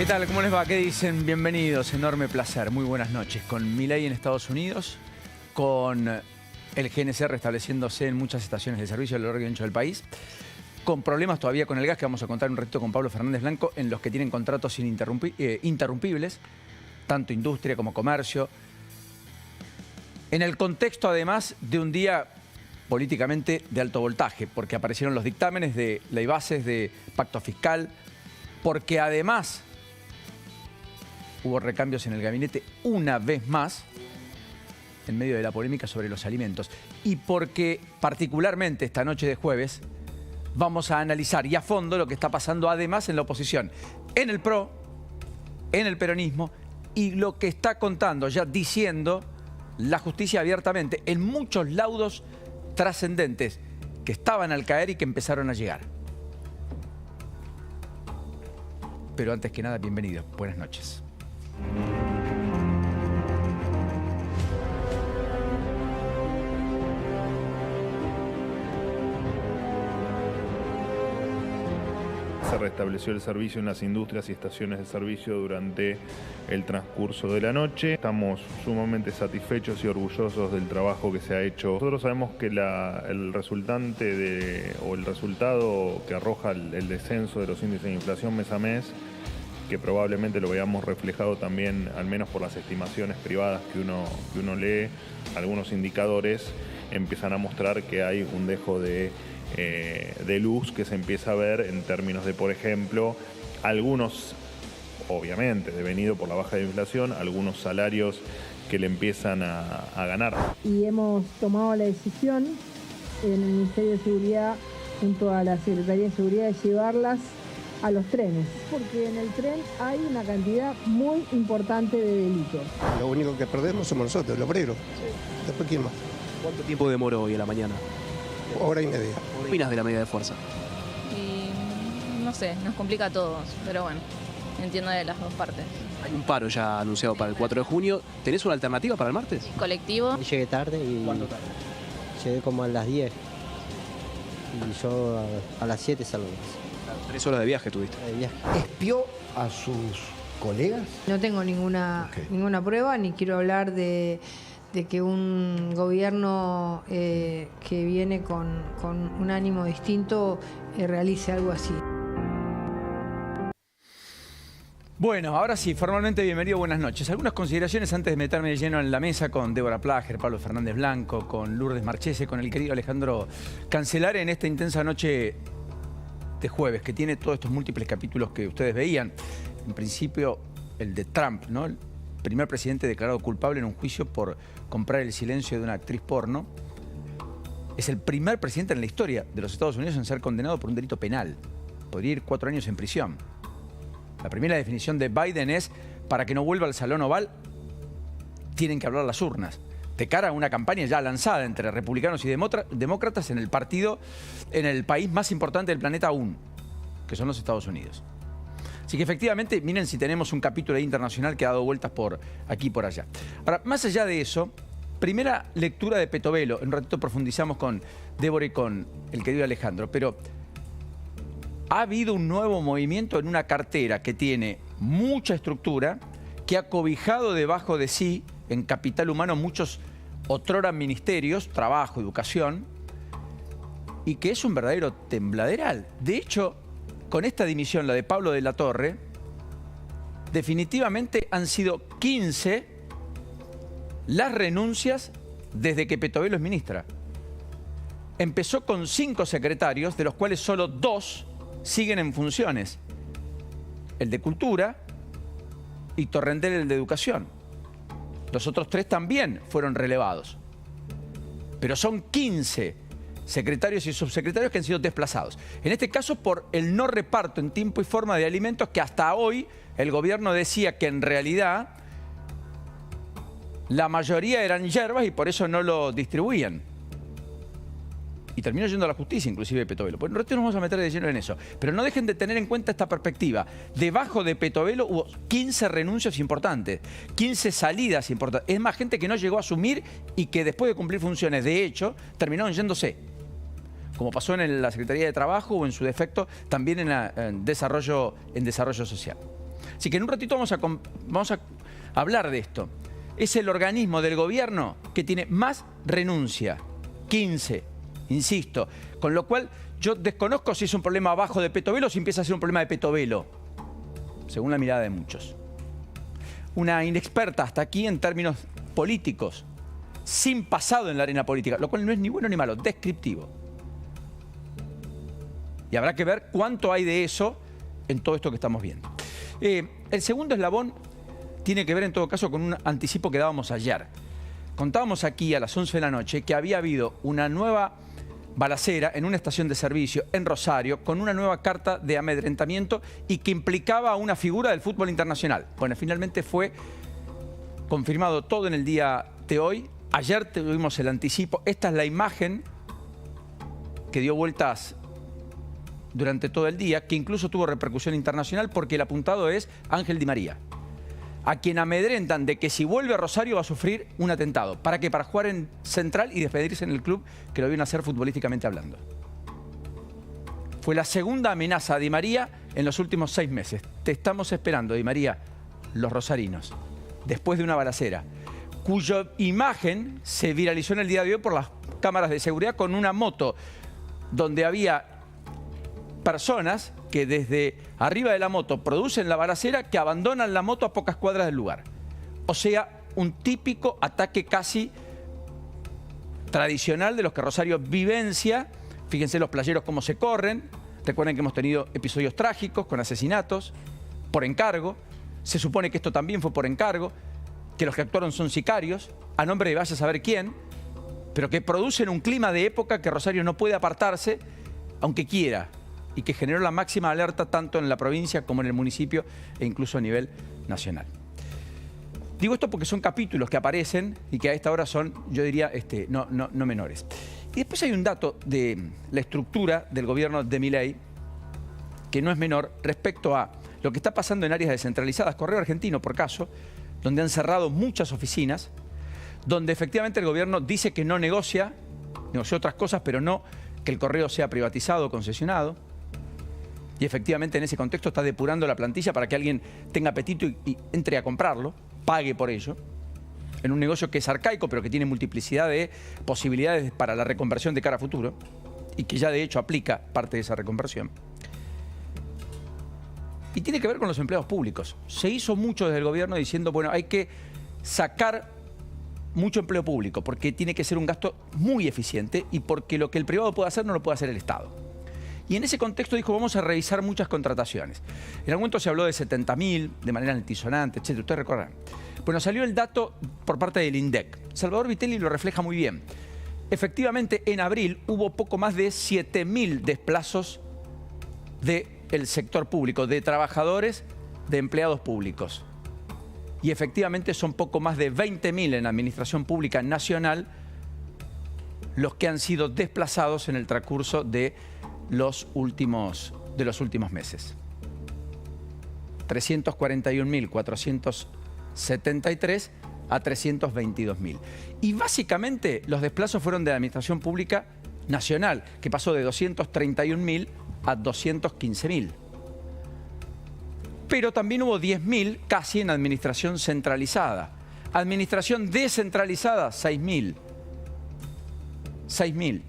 ¿Qué tal? ¿Cómo les va? ¿Qué dicen? Bienvenidos, enorme placer, muy buenas noches. Con Milei en Estados Unidos, con el GNC restableciéndose en muchas estaciones de servicio a lo largo y ancho del país, con problemas todavía con el gas, que vamos a contar un ratito con Pablo Fernández Blanco, en los que tienen contratos interrumpibles, tanto industria como comercio. En el contexto, además, de un día políticamente de alto voltaje, porque aparecieron los dictámenes de ley bases, de pacto fiscal, porque además hubo recambios en el gabinete una vez más, en medio de la polémica sobre los alimentos. Y porque particularmente esta noche de jueves vamos a analizar y a fondo lo que está pasando además en la oposición, en el PRO, en el peronismo, y lo que está contando, ya diciendo la justicia abiertamente, en muchos laudos trascendentes que estaban al caer y que empezaron a llegar. Pero antes que nada, bienvenidos. Buenas noches. Se restableció el servicio en las industrias y estaciones de servicio durante el transcurso de la noche. Estamos sumamente satisfechos y orgullosos del trabajo que se ha hecho. Nosotros sabemos que el resultado que arroja el descenso de los índices de inflación mes a mes, que probablemente lo veamos reflejado también, al menos por las estimaciones privadas que uno lee, algunos indicadores empiezan a mostrar que hay un dejo de luz que se empieza a ver en términos de, por ejemplo, algunos, obviamente, devenido por la baja de inflación, algunos salarios que le empiezan a ganar. Y hemos tomado la decisión en el Ministerio de Seguridad, junto a la Secretaría de Seguridad, de llevarlas a los trenes, porque en el tren hay una cantidad muy importante de delitos. Lo único que perdemos somos nosotros, el obrero. Después, ¿quién más? ¿Cuánto tiempo demoró hoy a la mañana? Hora y media. ¿Qué opinas de la medida de fuerza? Y no sé, nos complica a todos, pero bueno, entiendo de las dos partes. Hay un paro ya anunciado para el 4 de junio. ¿Tenés una alternativa para el martes? Colectivo. Llegué tarde y ¿Cuánto tarde? llegué como a las 10 y yo a las 7 salgo 3 horas de viaje tuviste. de viaje. ¿Espió a sus colegas? No tengo ninguna prueba, ni quiero hablar de que un gobierno que viene con un ánimo distinto realice algo así. Bueno, ahora sí, formalmente bienvenido, buenas noches. Algunas consideraciones antes de meterme de lleno en la mesa con Débora Plager, Pablo Fernández Blanco, con Lourdes Marchese, con el querido Alejandro Cancelare en esta intensa noche de jueves, que tiene todos estos múltiples capítulos que ustedes veían. En principio, el de Trump, ¿no? El primer presidente declarado culpable en un juicio por comprar el silencio de una actriz porno. Es el primer presidente en la historia de los Estados Unidos en ser condenado por un delito penal. Podría ir 4 años en prisión. La primera definición de Biden es: para que no vuelva al Salón Oval, tienen que hablar las urnas. De cara a una campaña ya lanzada entre republicanos y demócratas en el partido, en el país más importante del planeta aún, que son los Estados Unidos. Así que efectivamente, miren si tenemos un capítulo internacional que ha dado vueltas por aquí y por allá. Ahora, más allá de eso, primera lectura de Petovelo. En un ratito profundizamos con Débora y con el querido Alejandro, pero ha habido un nuevo movimiento en una cartera que tiene mucha estructura, que ha cobijado debajo de sí, en capital humano, muchos otrora ministerios, trabajo, educación, y que es un verdadero tembladeral. De hecho, con esta dimisión, la de Pablo de la Torre, definitivamente han sido 15 las renuncias desde que Petovelo es ministra. Empezó con 5 secretarios, de los cuales solo 2 siguen en funciones. El de Cultura y Torrendel, el de Educación. Los otros 3 también fueron relevados. Pero son 15 secretarios y subsecretarios que han sido desplazados. En este caso por el no reparto en tiempo y forma de alimentos, que hasta hoy el gobierno decía que en realidad la mayoría eran hierbas y por eso no lo distribuían. Y terminó yendo a la justicia, inclusive Petovelo. Pues nosotros nos vamos a meter de lleno en eso. Pero no dejen de tener en cuenta esta perspectiva. Debajo de Petovelo hubo 15 renuncias importantes, 15 salidas importantes. Es más, gente que no llegó a asumir y que después de cumplir funciones, de hecho, terminaron yéndose. Como pasó en la Secretaría de Trabajo o en su defecto también en desarrollo social. Así que en un ratito vamos a hablar de esto. Es el organismo del gobierno que tiene más renuncia, 15, insisto. Con lo cual yo desconozco si es un problema abajo de Petovelo o si empieza a ser un problema de Petovelo, según la mirada de muchos. Una inexperta hasta aquí en términos políticos, sin pasado en la arena política, lo cual no es ni bueno ni malo, descriptivo. Y habrá que ver cuánto hay de eso en todo esto que estamos viendo. El segundo eslabón tiene que ver en todo caso con un anticipo que dábamos ayer. Contábamos aquí a las 11 de la noche que había habido una nueva balacera en una estación de servicio en Rosario con una nueva carta de amedrentamiento y que implicaba a una figura del fútbol internacional. Bueno, finalmente fue confirmado todo en el día de hoy. Ayer tuvimos el anticipo. Esta es la imagen que dio vueltas durante todo el día, que incluso tuvo repercusión internacional porque el apuntado es Ángel Di María, a quien amedrentan de que si vuelve a Rosario va a sufrir un atentado. ¿Para qué? Para jugar en Central y despedirse en el club que lo viene a hacer futbolísticamente hablando. Fue la segunda amenaza a Di María en los últimos 6 meses. Te estamos esperando, Di María, los rosarinos, después de una balacera, cuya imagen se viralizó en el día de hoy por las cámaras de seguridad con una moto donde había personas que desde arriba de la moto producen la balacera, que abandonan la moto a pocas cuadras del lugar. O sea, un típico ataque casi tradicional de los que Rosario vivencia. Fíjense los playeros cómo se corren. Recuerden que hemos tenido episodios trágicos con asesinatos por encargo. Se supone que esto también fue por encargo, que los que actuaron son sicarios, a nombre de vaya a saber quién, pero que producen un clima de época que Rosario no puede apartarse, aunque quiera, y que generó la máxima alerta tanto en la provincia como en el municipio e incluso a nivel nacional. Digo esto porque son capítulos que aparecen y que a esta hora son, yo diría, no menores. Y después hay un dato de la estructura del gobierno de Milei que no es menor respecto a lo que está pasando en áreas descentralizadas. Correo Argentino, por caso, donde han cerrado muchas oficinas, donde efectivamente el gobierno dice que no negocia otras cosas, pero no que el correo sea privatizado o concesionado. Y efectivamente en ese contexto está depurando la plantilla para que alguien tenga apetito y entre a comprarlo, pague por ello, en un negocio que es arcaico pero que tiene multiplicidad de posibilidades para la reconversión de cara a futuro y que ya de hecho aplica parte de esa reconversión. Y tiene que ver con los empleados públicos. Se hizo mucho desde el gobierno diciendo, bueno, hay que sacar mucho empleo público porque tiene que ser un gasto muy eficiente y porque lo que el privado puede hacer no lo puede hacer el Estado. Y en ese contexto dijo, vamos a revisar muchas contrataciones. En algún momento se habló de 70.000, de manera altisonante, etc. Ustedes recordarán. Bueno, salió el dato por parte del INDEC. Salvador Vitelli lo refleja muy bien. Efectivamente, en abril hubo poco más de 7.000 desplazos del sector público, de trabajadores, de empleados públicos. Y efectivamente son poco más de 20.000 en la administración pública nacional los que han sido desplazados en el transcurso de los últimos meses. 341.473 a 322.000. Y básicamente los desplazos fueron de la administración pública nacional, que pasó de 231.000 a 215.000. Pero también hubo 10.000 casi en administración centralizada. Administración descentralizada, 6.000. 6.000.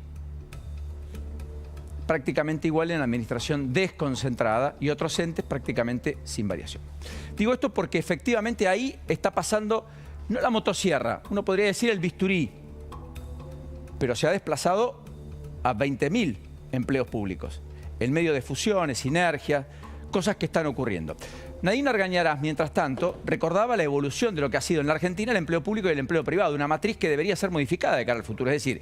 Prácticamente igual en la administración desconcentrada y otros entes prácticamente sin variación. Digo esto porque efectivamente ahí está pasando, no la motosierra, uno podría decir el bisturí, pero se ha desplazado a 20.000 empleos públicos, en medio de fusiones, sinergias, cosas que están ocurriendo. Nadine Argañarás, mientras tanto, recordaba la evolución de lo que ha sido en la Argentina el empleo público y el empleo privado, una matriz que debería ser modificada de cara al futuro, es decir,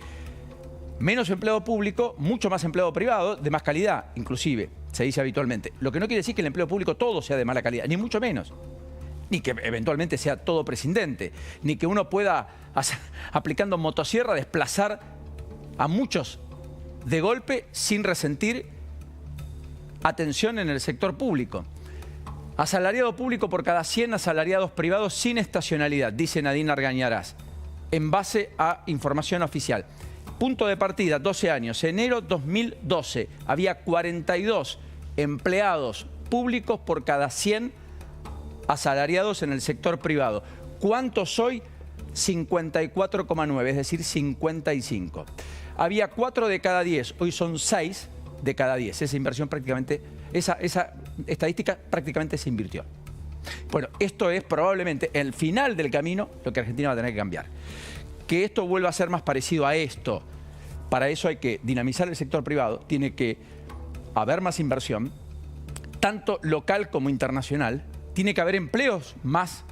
menos empleo público, mucho más empleo privado, de más calidad, inclusive, se dice habitualmente. Lo que no quiere decir que el empleo público todo sea de mala calidad, ni mucho menos. Ni que eventualmente sea todo prescindente, ni que uno pueda, aplicando motosierra, desplazar a muchos de golpe sin resentir atención en el sector público. Asalariado público por cada 100 asalariados privados sin estacionalidad, dice Nadine Argañarás, en base a información oficial. Punto de partida, 12 años. Enero 2012 había 42 empleados públicos por cada 100 asalariados en el sector privado. ¿Cuántos hoy? 54,9, es decir, 55. Había 4 de cada 10, hoy son 6 de cada 10. Esa inversión prácticamente, esa estadística prácticamente se invirtió. Bueno, esto es probablemente el final del camino, lo que Argentina va a tener que cambiar. Que esto vuelva a ser más parecido a esto. Para eso hay que dinamizar el sector privado, tiene que haber más inversión, tanto local como internacional, tiene que haber empleos más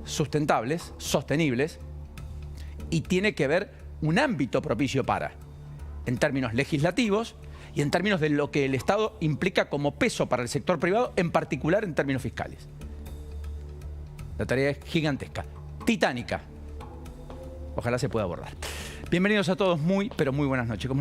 sustentables, sostenibles, y tiene que haber un ámbito propicio para, en términos legislativos y en términos de lo que el Estado implica como peso para el sector privado, en particular en términos fiscales. La tarea es gigantesca, titánica. Ojalá se pueda abordar. Bienvenidos a todos, muy, pero muy buenas noches. ¿Cómo les va?